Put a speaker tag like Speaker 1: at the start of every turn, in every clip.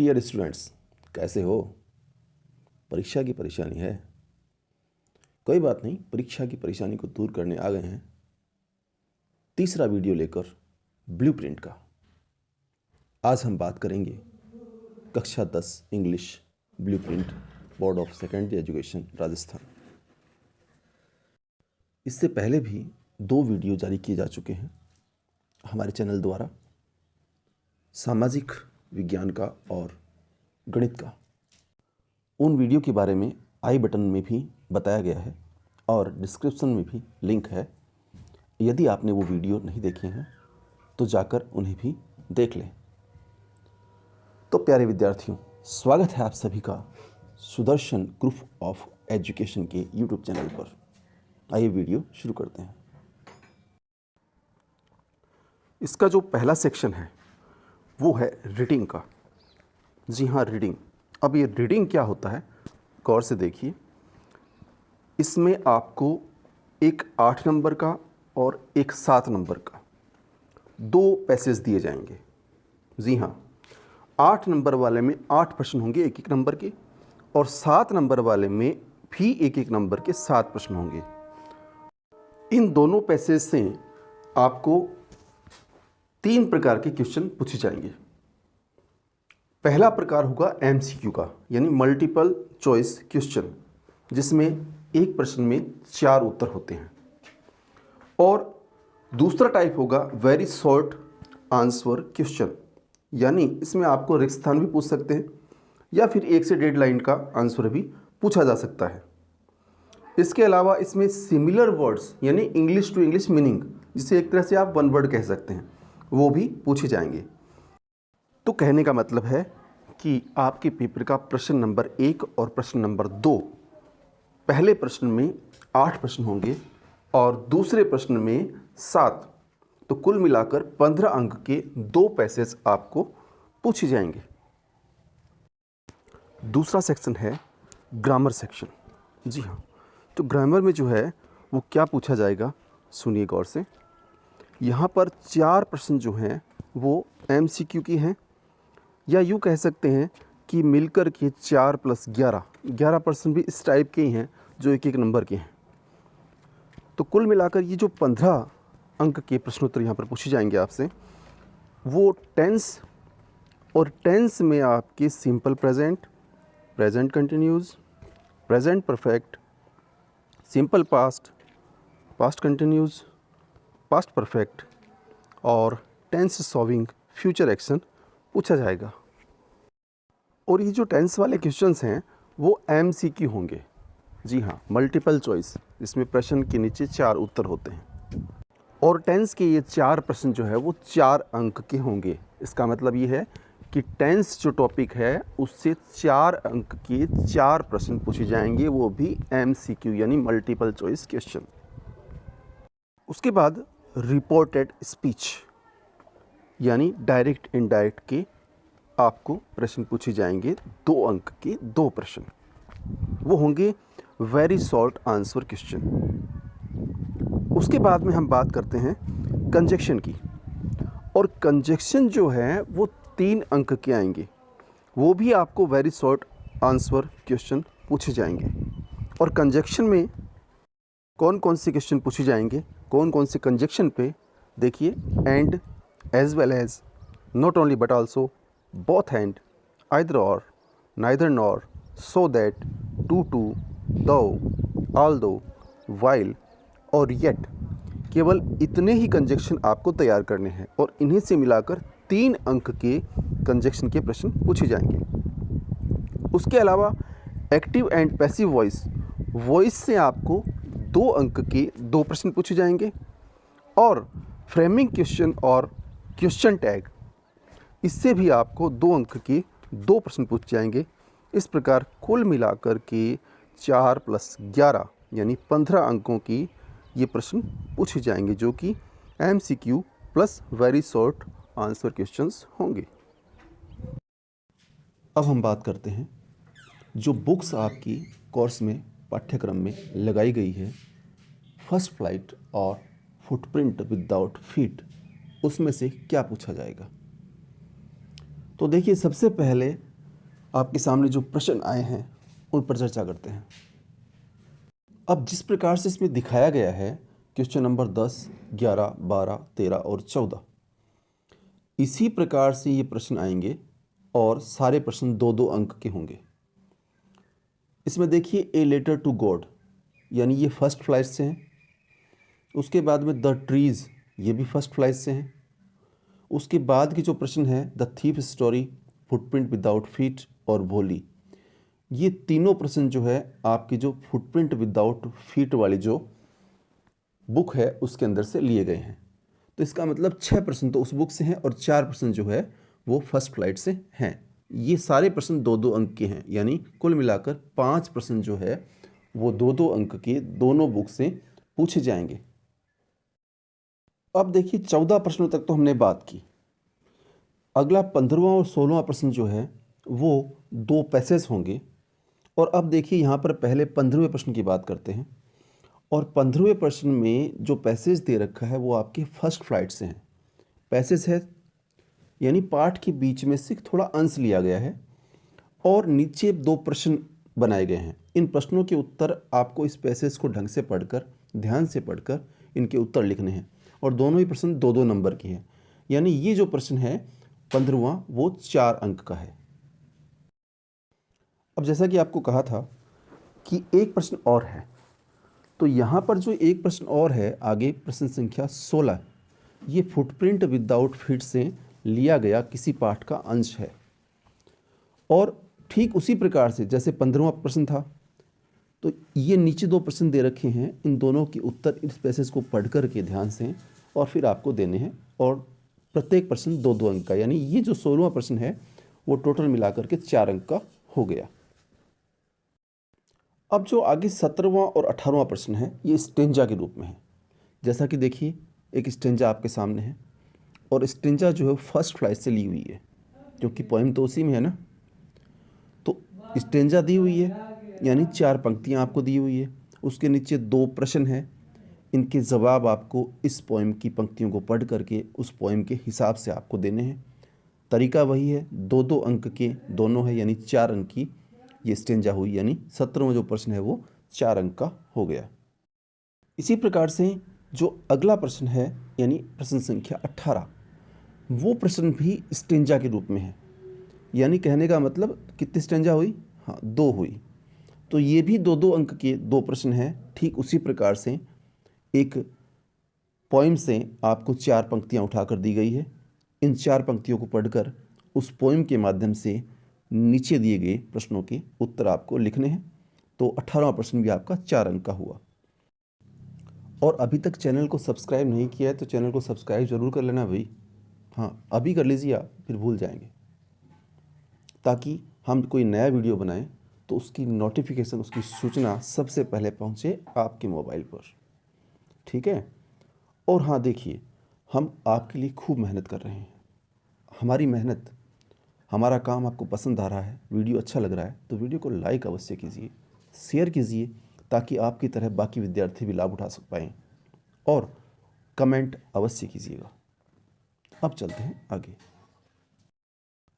Speaker 1: Dear students, कैसे हो? परीक्षा की परेशानी है? कोई बात नहीं, परीक्षा की परेशानी को दूर करने आ गए हैं तीसरा वीडियो लेकर ब्लूप्रिंट का। आज हम बात करेंगे कक्षा 10 English blueprint, board of secondary education Rajasthan. इससे पहले भी 2 वीडियो जारी किए जा चुके हैं हमारे चैनल द्वारा, सामाजिक विज्ञान का और गणित का। उन वीडियो के बारे में आई बटन में भी बताया गया है और डिस्क्रिप्शन में भी लिंक है। यदि आपने वो वीडियो नहीं देखे हैं तो जाकर उन्हें भी देख लें। तो प्यारे विद्यार्थियों, स्वागत है आप सभी का सुदर्शन ग्रुप ऑफ एजुकेशन के यूट्यूब चैनल पर। आइए वीडियो शुरू करते हैं। इसका जो पहला सेक्शन है वो है रीडिंग का। जी हाँ, रीडिंग। अब ये रीडिंग क्या होता है, गौर से देखिए। इसमें आपको एक 8 नंबर का और एक 7 नंबर का 2 पैसेज दिए जाएंगे। जी हाँ, 8 नंबर वाले में 8 प्रश्न होंगे एक एक नंबर के, और 7 नंबर वाले में भी एक एक नंबर के 7 प्रश्न होंगे। इन दोनों पैसेज से आपको 3 प्रकार के क्वेश्चन पूछे जाएंगे। पहला प्रकार होगा एमसीक्यू का, यानी मल्टीपल चॉइस क्वेश्चन, जिसमें एक प्रश्न में 4 उत्तर होते हैं। और दूसरा टाइप होगा वेरी शॉर्ट आंसर क्वेश्चन, यानी इसमें आपको रिक्त स्थान भी पूछ सकते हैं या फिर 1 से 1.5 लाइन का आंसर भी पूछा जा सकता है। इसके अलावा इसमें सिमिलर वर्ड्स, यानी इंग्लिश टू इंग्लिश मीनिंग, जिसे एक तरह से आप वन वर्ड कह सकते हैं, वो भी पूछे जाएंगे। तो कहने का मतलब है कि आपके पेपर का प्रश्न नंबर 1 और प्रश्न नंबर 2, पहले प्रश्न में 8 प्रश्न होंगे और दूसरे प्रश्न में 7, तो कुल मिलाकर 15 अंक के 2 पैसेज आपको पूछे जाएंगे। दूसरा सेक्शन है ग्रामर सेक्शन। जी हाँ, तो ग्रामर में जो है वो क्या पूछा जाएगा, सुनिए गौर से। यहाँ पर 4 प्रश्न जो हैं वो एमसीक्यू की हैं, या यूँ कह सकते हैं कि मिलकर के 4 + 11 प्रश्न भी इस टाइप के ही हैं जो एक एक नंबर के हैं। तो कुल मिलाकर ये जो 15 अंक के प्रश्नोत्तर यहाँ पर पूछे जाएंगे आपसे, वो टेंस, और टेंस में आपके simple present, present continuous, present perfect, simple past, past continuous, past perfect और टेंस सॉल्विंग फ्यूचर एक्शन पूछा जाएगा। और ये जो टेंस वाले क्वेश्चंस हैं वो एमसीक्यू होंगे। जी हाँ, मल्टीपल चॉइस, इसमें प्रश्न के नीचे 4 उत्तर होते हैं। और टेंस के ये 4 प्रश्न जो है वो 4 अंक के होंगे। इसका मतलब ये है कि टेंस जो टॉपिक है उससे 4 अंक के 4 प्रश्न पूछे जाएंगे, वो भी एमसीक्यू यानी मल्टीपल चॉइस क्वेश्चन। उसके बाद रिपोर्टेड स्पीच, यानी डायरेक्ट इनडायरेक्ट के आपको प्रश्न पूछे जाएंगे, 2 अंक के 2 प्रश्न, वो होंगे वेरी शॉर्ट आंसर क्वेश्चन। उसके बाद में हम बात करते हैं कंजक्शन की, और कंजक्शन जो है वो 3 अंक के आएंगे, वो भी आपको वेरी शॉर्ट आंसर क्वेश्चन पूछे जाएंगे। और कंजक्शन में कौन कौन से क्वेश्चन पूछे जाएंगे, कौन कौन से कंजक्शन पे, देखिए, and, as well as, not only but also, both and, either और, neither nor, so that, too, though, although, while और येट, केवल इतने ही कंजक्शन आपको तैयार करने हैं, और इन्हीं से मिलाकर 3 अंक के कंजक्शन के प्रश्न पूछे जाएंगे। उसके अलावा active and passive voice, voice से आपको 2 अंक के 2 प्रश्न पूछे जाएंगे। और फ्रेमिंग क्वेश्चन और क्वेश्चन टैग, इससे भी आपको 2 अंक के 2 प्रश्न पूछे जाएंगे। इस प्रकार कुल मिलाकर के 4 + 11 यानी 15 अंकों की ये प्रश्न पूछे जाएंगे, जो कि MCQ plus very short answer questions होंगे। अब हम बात करते हैं जो बुक्स आपकी कोर्स में, पाठ्यक्रम में लगाई गई है, फर्स्ट फ्लाइट और फुटप्रिंट विदाउट फीट, उसमें से क्या पूछा जाएगा। तो देखिए, सबसे पहले आपके सामने जो प्रश्न आए हैं उन पर चर्चा करते हैं। अब जिस प्रकार से इसमें दिखाया गया है क्वेश्चन नंबर 10, 11, 12, 13 और 14, इसी प्रकार से ये प्रश्न आएंगे और सारे प्रश्न 2-2 अंक के होंगे। इसमें देखिए ए लेटर टू गॉड, यानी ये फर्स्ट फ्लाइट से हैं। उसके बाद में द ट्रीज़, ये भी फर्स्ट फ्लाइट से हैं। उसके बाद की जो प्रश्न है the thief story, footprint without feet और भोली, ये तीनों प्रश्न जो है आपकी जो फुटप्रिंट विदाउट फीट वाली जो बुक है उसके अंदर से लिए गए हैं। तो इसका मतलब 6 प्रश्न तो उस बुक से हैं और 4 प्रश्न जो है वो फर्स्ट फ्लाइट से हैं। ये सारे प्रश्न 2-2 अंक के हैं, यानी कुल मिलाकर 5 प्रश्न जो है वो 2-2 अंक के दोनों बुक से पूछे जाएंगे। अब देखिए 14 प्रश्नों तक तो हमने बात की। अगला 15वां और 16वां प्रश्न जो है वो 2 पैसेज होंगे। और अब देखिए यहाँ पर पहले 15वें प्रश्न की बात करते हैं। और 15वें प्रश्न में जो पैसेज दे रखा है वो आपके फर्स्ट फ्लाइट से हैं। पैसेज है यानी पाठ के बीच में से थोड़ा अंश लिया गया है और नीचे 2 प्रश्न बनाए गए हैं। इन प्रश्नों के उत्तर आपको इस पैसेज को ढंग से पढ़कर, ध्यान से पढ़कर इनके उत्तर लिखने हैं और दोनों ही प्रश्न 2-2 नंबर के हैं। यानी ये जो प्रश्न है 15वां वो 4 अंक का है। अब जैसा कि आपको कहा था कि एक प्रश्न और है, तो यहाँ पर जो एक प्रश्न और है आगे प्रश्न संख्या 16, ये फुटप्रिंट विदाउट फीट से लिया गया किसी पाठ का अंश है। और ठीक उसी प्रकार से जैसे 15वां प्रश्न था, तो ये नीचे 2 प्रश्न दे रखे हैं, इन दोनों के उत्तर इस पैसेज को पढ़ कर के ध्यान से और फिर आपको देने हैं और प्रत्येक प्रश्न 2-2 अंक का, यानी ये जो 16वां प्रश्न है वो टोटल मिलाकर के 4 अंक का हो गया। अब जो आगे 17वां और 18वां प्रश्न है ये स्टेंजा के रूप में है। जैसा कि देखिए एक स्टेंजा आपके सामने है और स्टेंजा जो है फर्स्ट फ्लाइट से ली हुई है, क्योंकि पोएम तो उसी में है ना। तो स्टेंजा दी हुई है यानी 4 पंक्तियां आपको दी हुई है, उसके नीचे 2 प्रश्न हैं, इनके जवाब आपको इस पोएम की पंक्तियों को पढ़ करके उस पोएम के हिसाब से आपको देने हैं। तरीका वही है, 2-2 अंक के दोनों है, यानी 4 अंक की ये स्टेंजा हुई, यानी 17वां जो प्रश्न है वो 4 अंक का हो गया। इसी प्रकार से जो अगला प्रश्न है यानी प्रश्न संख्या 18, वो प्रश्न भी स्टेंजा के रूप में है। यानी कहने का मतलब कितनी स्टेंजा हुई? हाँ, 2 हुई। तो ये भी 2-2 अंक के 2 प्रश्न हैं। ठीक उसी प्रकार से एक पोइम से आपको 4 पंक्तियाँ उठाकर दी गई है। इन 4 पंक्तियों को पढ़कर उस पोइम के माध्यम से नीचे दिए गए प्रश्नों के उत्तर आपको लिखने हैं। तो 18वां प्रश्न भी आपका 4 अंक का हुआ। और अभी तक चैनल को सब्सक्राइब नहीं किया है तो चैनल को सब्सक्राइब ज़रूर कर लेना भाई। हाँ, अभी कर लीजिए, आप फिर भूल जाएंगे, ताकि हम कोई नया वीडियो बनाएं तो उसकी नोटिफिकेशन, उसकी सूचना सबसे पहले पहुंचे आपके मोबाइल पर। ठीक है। और हाँ देखिए, हम आपके लिए खूब मेहनत कर रहे हैं। हमारी मेहनत, हमारा काम आपको पसंद आ रहा है, वीडियो अच्छा लग रहा है तो वीडियो को लाइक अवश्य कीजिए, शेयर कीजिए, ताकि आपकी तरह बाकी विद्यार्थी भी लाभ उठा पाएँ, और कमेंट अवश्य कीजिएगा। अब चलते हैं आगे।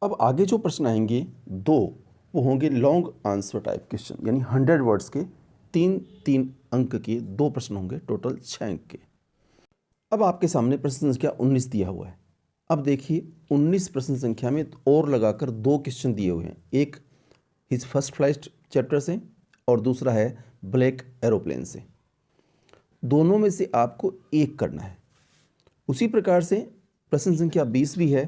Speaker 1: अब आगे जो प्रश्न आएंगे 2, वो होंगे लॉन्ग आंसर टाइप क्वेश्चन, यानी 100 वर्ड्स के 3-3 अंक के 2 प्रश्न होंगे, टोटल 6 अंक के। अब आपके सामने प्रश्न संख्या 19 दिया हुआ है। अब देखिए 19 प्रश्न संख्या में और लगाकर 2 क्वेश्चन दिए हुए हैं, एक हिज फर्स्ट फ्लाइट चैप्टर से और दूसरा है ब्लैक एरोप्लेन से। दोनों में से आपको एक करना है। उसी प्रकार से प्रश्न संख्या 20 भी है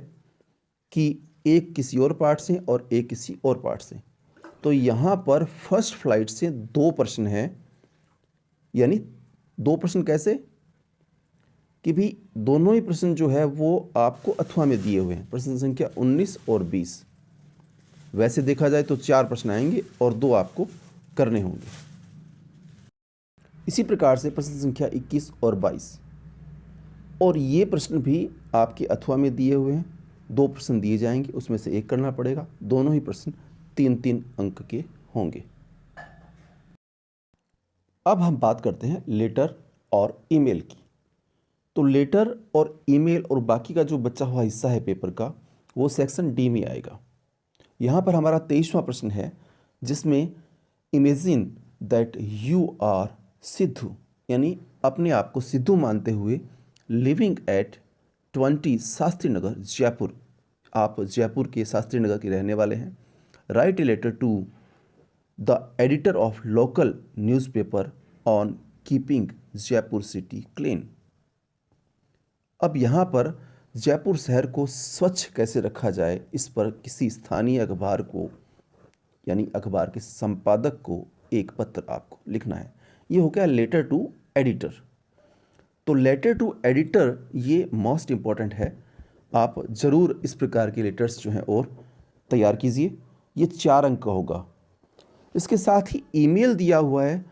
Speaker 1: कि एक किसी और पार्ट से और एक किसी और पार्ट से। तो यहाँ पर फर्स्ट फ्लाइट से 2 प्रश्न हैं, यानी 2 प्रश्न कैसे कि भी दोनों ही प्रश्न जो है वो आपको अथवा में दिए हुए हैं, प्रश्न संख्या 19 और 20। वैसे देखा जाए तो 4 प्रश्न आएंगे और 2 आपको करने होंगे। इसी प्रकार से प्रश्न संख्या 21 और 22, और ये प्रश्न भी आपके अथवा में दिए हुए हैं। 2 प्रश्न दिए जाएंगे, उसमें से एक करना पड़ेगा। दोनों ही प्रश्न 3-3 अंक के होंगे। अब हम बात करते हैं लेटर और ईमेल की। तो लेटर और ईमेल और बाकी का जो बचा हुआ हिस्सा है पेपर का, वो सेक्शन डी में आएगा। यहाँ पर हमारा 23वां प्रश्न है, जिसमें imagine that you are Sidhu, यानी अपने आप को सिद्धू मानते हुए लिविंग एट 20 शास्त्री नगर जयपुर। आप जयपुर के शास्त्री नगर के रहने वाले हैं। Write a letter to the editor of local newspaper on keeping Jaipur city clean. अब यहाँ पर जयपुर शहर को स्वच्छ कैसे रखा जाए, इस पर किसी स्थानीय अखबार को, यानी अखबार के संपादक को एक पत्र आपको लिखना है। ये हो गया लेटर टू एडिटर। तो लेटर टू एडिटर ये मोस्ट इम्पॉर्टेंट है। आप ज़रूर इस प्रकार के लेटर्स जो हैं और तैयार कीजिए। ये 4 अंक का होगा। इसके साथ ही ईमेल दिया हुआ है,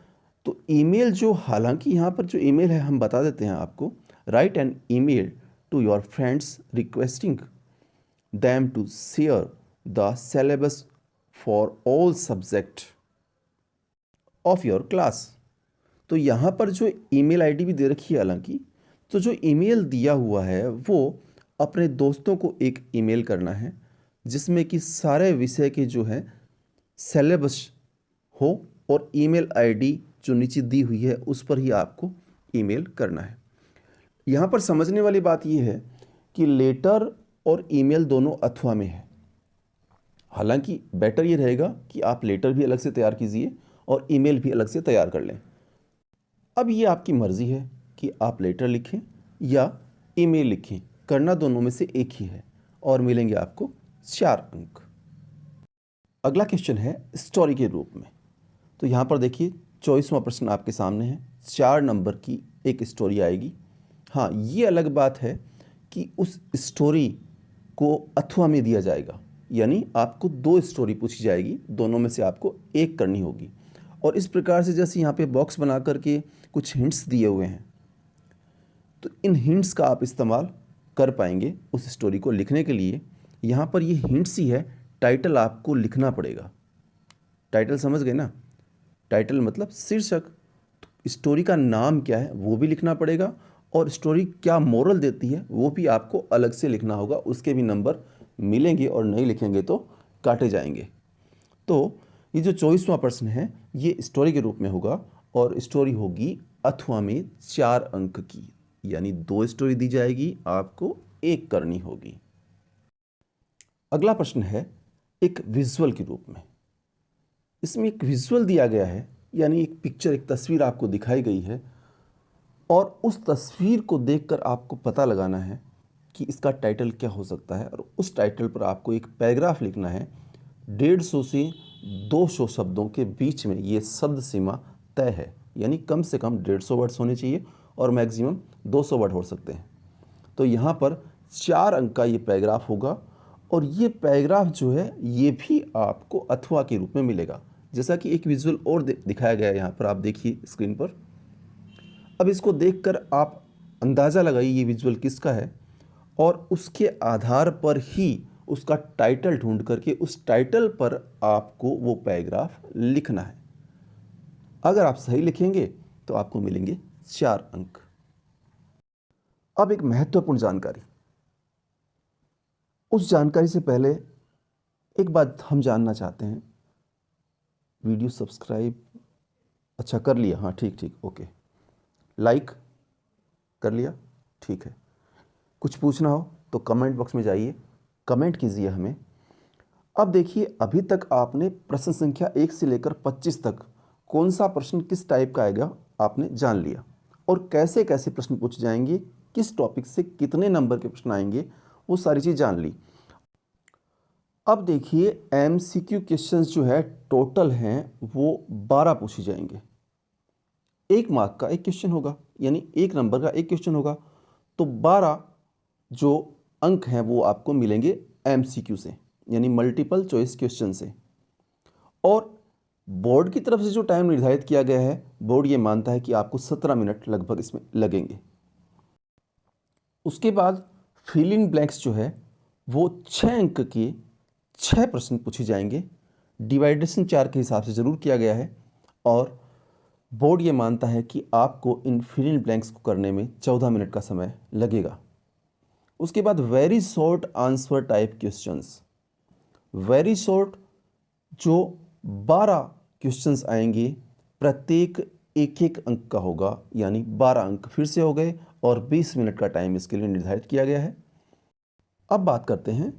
Speaker 1: तो ईमेल जो, हालांकि यहाँ पर जो ईमेल है हम बता देते हैं आपको। Write an email to your friends requesting them to share the syllabus for all subject of your class। तो यहाँ पर जो ईमेल आईडी भी दे रखी है, हालांकि तो जो ईमेल दिया हुआ है वो अपने दोस्तों को एक ईमेल करना है, जिसमें कि सारे विषय के जो है सिलेबस हो, और ईमेल आईडी जो नीचे दी हुई है उस पर ही आपको ईमेल करना है। यहाँ पर समझने वाली बात ये है कि लेटर और ईमेल दोनों अथवा में है। हालांकि बेटर ये रहेगा कि आप लेटर भी अलग से तैयार कीजिए और ईमेल भी अलग से तैयार कर लें। अब ये आपकी मर्ज़ी है कि आप लेटर लिखें या ईमेल लिखें, करना दोनों में से एक ही है, और मिलेंगे आपको 4 अंक। अगला क्वेश्चन है स्टोरी के रूप में। तो यहाँ पर देखिए 24वां प्रश्न आपके सामने है। 4 नंबर की एक स्टोरी आएगी। हाँ, ये अलग बात है कि उस स्टोरी को अथवा में दिया जाएगा, यानी आपको 2 स्टोरी पूछी जाएगी, दोनों में से आपको एक करनी होगी। और इस प्रकार से जैसे यहाँ पे बॉक्स बना करके कुछ हिंट्स दिए हुए हैं, तो इन हिंट्स का आप इस्तेमाल कर पाएंगे उस स्टोरी को लिखने के लिए। यहाँ पर ये हिंट्स ही है, टाइटल आपको लिखना पड़ेगा। टाइटल समझ गए ना? टाइटल मतलब शीर्षक। तो स्टोरी का नाम क्या है वो भी लिखना पड़ेगा, और स्टोरी क्या मोरल देती है वो भी आपको अलग से लिखना होगा। उसके भी नंबर मिलेंगे, और नहीं लिखेंगे तो काटे जाएंगे। तो ये जो 24वां प्रश्न है ये स्टोरी के रूप में होगा, और स्टोरी होगी अथवा में 4 अंक की, यानी 2 स्टोरी दी जाएगी, आपको एक करनी होगी। अगला प्रश्न है एक विजुअल के रूप में। इसमें एक विजुअल दिया गया है, यानी एक पिक्चर, एक तस्वीर आपको दिखाई गई है, और उस तस्वीर को देखकर आपको पता लगाना है कि इसका टाइटल क्या हो सकता है, और उस टाइटल पर आपको एक पैराग्राफ लिखना है। 150 से 200 शब्दों के बीच में ये शब्द सीमा तय है, यानी कम से कम 150 वर्ड्स होने चाहिए और मैक्सिमम 200 वर्ड हो सकते हैं। तो यहाँ पर 4 अंक का ये पैराग्राफ होगा, और ये पैराग्राफ जो है ये भी आपको अथवा के रूप में मिलेगा। जैसा कि एक विजुअल और दिखाया गया है यहाँ पर, आप देखिए स्क्रीन पर। अब इसको देखकर आप अंदाज़ा लगाइए ये विजुअल किसका है, और उसके आधार पर ही उसका टाइटल ढूंढ करके उस टाइटल पर आपको वो पैराग्राफ लिखना है। अगर आप सही लिखेंगे तो आपको मिलेंगे 4 अंक। अब एक महत्वपूर्ण जानकारी। उस जानकारी से पहले एक बात हम जानना चाहते हैं। वीडियो सब्सक्राइब अच्छा कर लिया? हाँ, ठीक, ओके। लाइक कर लिया? ठीक है। कुछ पूछना हो तो कमेंट बॉक्स में जाइए, कमेंट कीजिए हमें। अब देखिए, अभी तक आपने प्रश्न संख्या 1 से लेकर 25 तक कौन सा प्रश्न किस टाइप का आएगा आपने जान लिया, और कैसे कैसे प्रश्न पूछे जाएंगे, किस टॉपिक से कितने नंबर के प्रश्न आएंगे, वो सारी चीज़ जान ली। अब देखिए MCQ क्वेश्चंस जो है टोटल हैं वो 12 पूछे जाएंगे। 1 मार्क का एक क्वेश्चन होगा, यानी 1 नंबर का एक क्वेश्चन होगा। तो 12 जो अंक हैं वो आपको मिलेंगे MCQ से, यानी मल्टीपल चॉइस क्वेश्चन से। और बोर्ड की तरफ से जो टाइम निर्धारित किया गया है, बोर्ड ये मानता है कि आपको 17 मिनट लगभग इसमें लगेंगे। उसके बाद फिल इन ब्लैंक्स जो है वो 6 अंक के 6 प्रश्न पूछे जाएंगे। डिवाइडेशन 4 के हिसाब से ज़रूर किया गया है, और बोर्ड ये मानता है कि आपको इन फिल इन ब्लैंक्स को करने में 14 मिनट का समय लगेगा। उसके बाद very short answer type questions, very short जो 12 क्वेश्चंस आएंगे, प्रत्येक एक एक अंक का होगा, यानी 12 अंक फिर से हो गए और 20 मिनट का टाइम इसके लिए निर्धारित किया गया है। अब बात करते हैं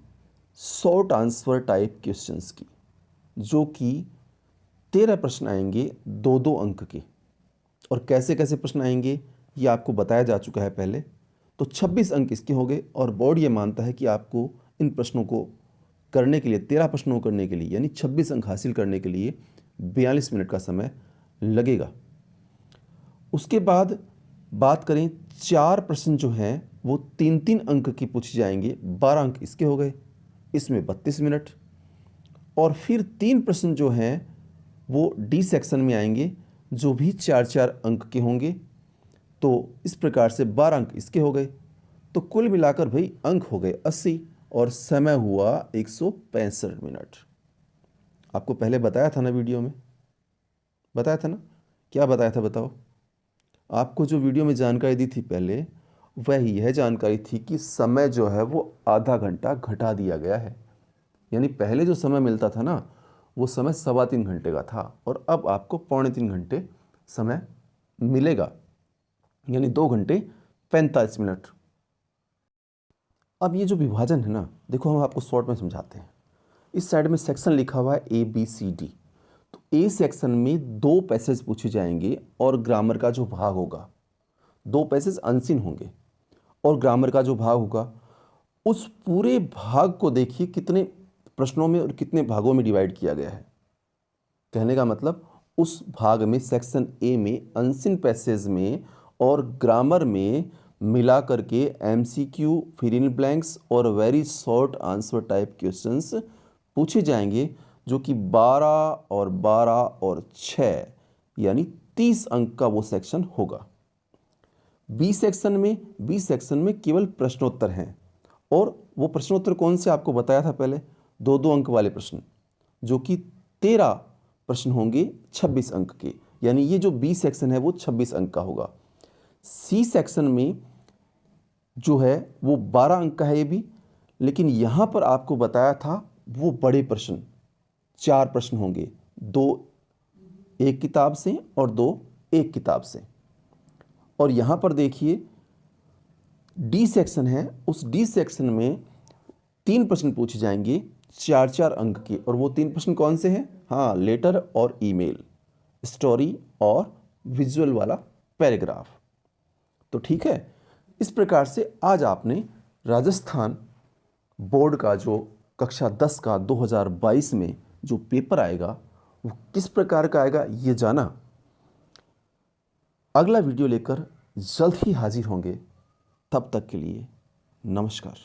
Speaker 1: शॉर्ट आंसर टाइप क्वेश्चंस की, जो कि 13 प्रश्न आएंगे 2-2 अंक के। और कैसे कैसे प्रश्न आएंगे ये आपको बताया जा चुका है पहले। तो 26 अंक इसके हो गए और बोर्ड ये मानता है कि आपको इन प्रश्नों को करने के लिए, 13 प्रश्नों को करने के लिए, यानी 26 अंक हासिल करने के लिए 42 मिनट का समय लगेगा। उसके बाद बात करें, 4 प्रश्न जो हैं वो 3-3 अंक की पूछे जाएंगे, 12 अंक इसके हो गए, इसमें 32 मिनट। और फिर 3 प्रश्न जो हैं वो डी सेक्शन में आएंगे, जो भी 4-4 अंक के होंगे। तो इस प्रकार से 12 अंक इसके हो गए। तो कुल मिलाकर भाई अंक हो गए 80 और समय हुआ 165 मिनट। आपको पहले बताया था ना, वीडियो में बताया था ना, क्या बताया था बताओ? आपको जो वीडियो में जानकारी दी थी पहले, वह यह जानकारी थी कि समय जो है वो आधा घंटा घटा दिया गया है। यानी पहले जो समय मिलता था ना, वो समय 3.25 घंटे का था और अब आपको 2.25 घंटे समय मिलेगा, यानी 2 घंटे 45 मिनट। अब ये जो विभाजन है ना, देखो हम आपको शॉर्ट में समझाते हैं। इस साइड में सेक्शन लिखा हुआ है ABCD। तो ए सेक्शन में 2 पैसेज पूछे जाएंगे और ग्रामर का जो भाग होगा, 2 पैसेज अनसीन होंगे और ग्रामर का जो भाग होगा, उस पूरे भाग को देखिए कितने प्रश्नों में और कितने भागों में डिवाइड किया गया है। कहने का मतलब उस भाग में, सेक्शन ए में, अनसीन पैसेज में और ग्रामर में मिला करके MCQ, फिल इन ब्लैंक्स और very short answer type questions पूछे जाएंगे, जो कि 12 और 12 और 6 यानी 30 अंक का वो सेक्शन होगा। बी सेक्शन में केवल प्रश्नोत्तर हैं और वो प्रश्नोत्तर कौन से आपको बताया था पहले, 2-2 अंक वाले प्रश्न, जो कि 13 प्रश्न होंगे 26 अंक के, यानी ये जो बी सेक्शन है वो 26 अंक का होगा। सी सेक्शन में जो है वो 12 अंक का है ये भी, लेकिन यहाँ पर आपको बताया था वो बड़े प्रश्न 4 प्रश्न होंगे, 2 एक किताब से और 2 एक किताब से। और यहाँ पर देखिए डी सेक्शन है, उस डी सेक्शन में 3 प्रश्न पूछे जाएंगे 4-4 अंक के, और वो 3 प्रश्न कौन से हैं? हाँ, लेटर और ईमेल, स्टोरी और विजुअल वाला पैराग्राफ। तो ठीक है, इस प्रकार से आज आपने राजस्थान बोर्ड का जो कक्षा 10 का 2022 में जो पेपर आएगा वो किस प्रकार का आएगा ये जाना। अगला वीडियो लेकर जल्द ही हाजिर होंगे, तब तक के लिए नमस्कार।